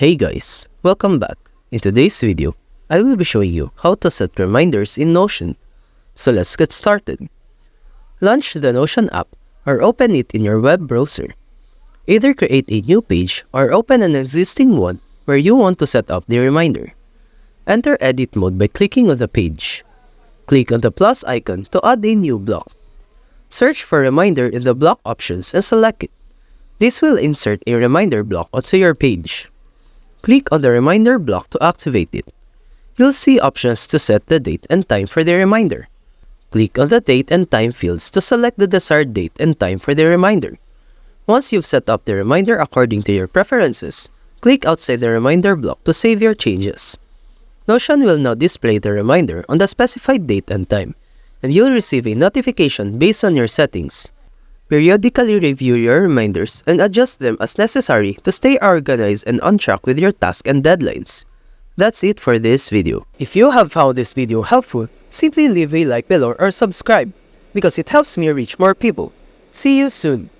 Hey guys, welcome back. In today's video, I will be showing you how to set reminders in Notion. So let's get started. Launch the Notion app or open it in your web browser. Either create a new page or open an existing one where you want to set up the reminder. Enter edit mode by clicking on the page. Click on the plus icon to add a new block. Search for reminder in the block options and select it. This will insert a reminder block onto your page. Click on the reminder block to activate it. You'll see options to set the date and time for the reminder. Click on the date and time fields to select the desired date and time for the reminder. Once you've set up the reminder according to your preferences, click outside the reminder block to save your changes. Notion will now display the reminder on the specified date and time, and you'll receive a notification based on your settings. Periodically review your reminders and adjust them as necessary to stay organized and on track with your tasks and deadlines. That's it for this video. If you have found this video helpful, simply leave a like below or subscribe because it helps me reach more people. See you soon!